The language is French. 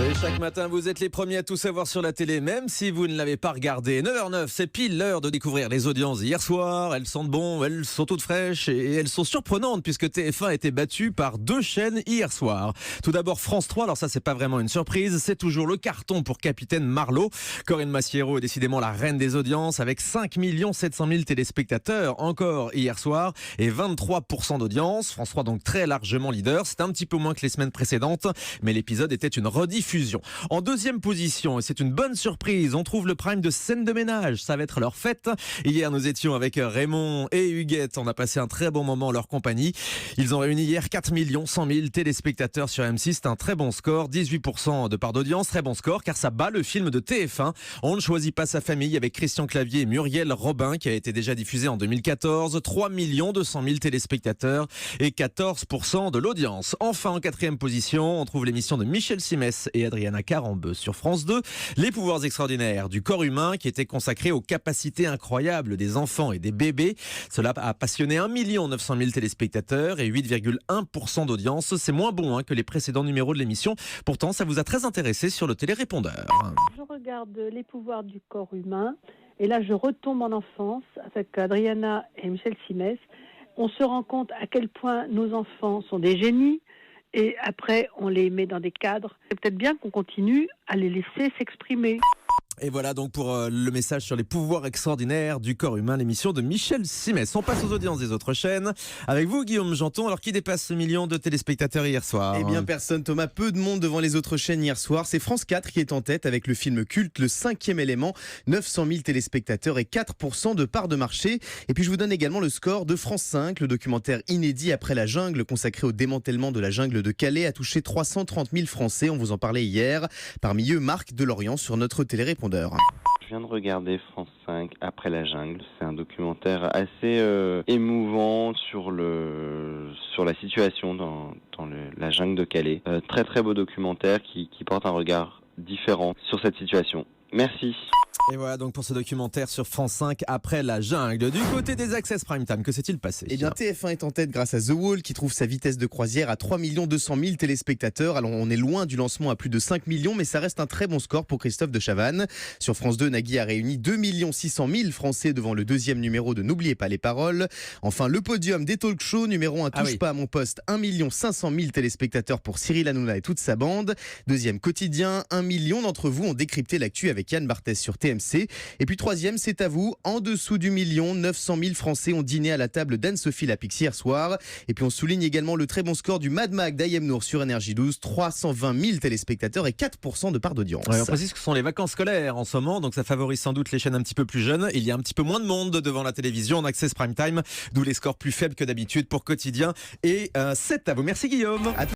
Et chaque matin, vous êtes les premiers à tout savoir sur la télé, même si vous ne l'avez pas regardé. 9h09, c'est pile l'heure de découvrir les audiences d'hier soir. Elles sentent bon, elles sont toutes fraîches et elles sont surprenantes puisque TF1 a été battu par 2 chaînes hier soir. Tout d'abord France 3, alors ça c'est pas vraiment une surprise, c'est toujours le carton pour Capitaine Marlowe. Corinne Massiero est décidément la reine des audiences avec 5 700 000 téléspectateurs encore hier soir et 23% d'audience. France 3 donc très largement leader, c'est un petit peu moins que les semaines précédentes, mais l'épisode était une rediffusion. En deuxième position, et c'est une bonne surprise, on trouve le prime de Scène de ménage. Ça va être leur fête. Hier, nous étions avec Raymond et Huguette. On a passé un très bon moment en leur compagnie. Ils ont réuni hier 4 100 000 téléspectateurs sur M6. C'est un très bon score, 18% de part d'audience. Très bon score, car ça bat le film de TF1. On ne choisit pas sa famille avec Christian Clavier et Muriel Robin, qui a été déjà diffusé en 2014. 3 200 000 téléspectateurs et 14% de l'audience. Enfin, en quatrième position, on trouve l'émission de Michel Simès et Adriana Carambeu sur France 2, Les pouvoirs extraordinaires du corps humain, qui était consacré aux capacités incroyables des enfants et des bébés. Cela a passionné 1 900 000 téléspectateurs et 8,1% d'audience. C'est moins bon que les précédents numéros de l'émission. Pourtant, ça vous a très intéressé sur le télérépondeur. Je regarde Les pouvoirs du corps humain et là je retombe en enfance avec Adriana et Michel Simès. On se rend compte à quel point nos enfants sont des génies. Et après, on les met dans des cadres. C'est peut-être bien qu'on continue à les laisser s'exprimer. Et voilà donc pour le message sur les pouvoirs extraordinaires du corps humain, l'émission de Michel Simès. On passe aux audiences des autres chaînes. Avec vous, Guillaume Janton, alors qui dépasse ce million de téléspectateurs hier soir? Eh bien personne, Thomas, peu de monde devant les autres chaînes hier soir. C'est France 4 qui est en tête avec le film culte Le 5e élément, 900 000 téléspectateurs et 4% de part de marché. Et puis je vous donne également le score de France 5. Le documentaire inédit Après la jungle, consacré au démantèlement de la jungle de Calais, a touché 330 000 Français. On vous en parlait hier. Parmi eux, Marc Delorient sur notre télérépondeur. Je viens de regarder France 5 Après la jungle. C'est un documentaire assez émouvant sur la situation dans la jungle de Calais. Très très beau documentaire qui porte un regard différent sur cette situation. Merci. Et voilà donc pour ce documentaire sur France 5 Après la jungle. Du côté des Access Prime Time, que s'est-il passé? Eh bien TF1 est en tête grâce à The Wall qui trouve sa vitesse de croisière à 3 200 000 téléspectateurs. Alors on est loin du lancement à plus de 5 millions, mais ça reste un très bon score pour Christophe de Chavannes. Sur France 2, Nagui a réuni 2 600 000 Français devant le deuxième numéro de N'oubliez pas les paroles. Enfin le podium des talk shows, numéro 1 Touche pas à mon poste, 1 500 000 téléspectateurs pour Cyril Hanouna et toute sa bande. Deuxième Quotidien, 1 million d'entre vous ont décrypté l'actu avec Yann Barthès sur TMC. Et puis troisième, c'est à vous, en dessous du million, 900 000 Français ont dîné à la table d'Anne-Sophie Lapix hier soir. Et puis on souligne également le très bon score du Mad Mag d'Ayem Nour sur Énergie 12, 320 000 téléspectateurs et 4% de part d'audience. Ouais, on précise que ce sont les vacances scolaires en ce moment, donc ça favorise sans doute les chaînes un petit peu plus jeunes. Il y a un petit peu moins de monde devant la télévision en Access Prime Time, d'où les scores plus faibles que d'habitude pour Quotidien. Et c'est à vous. Merci Guillaume.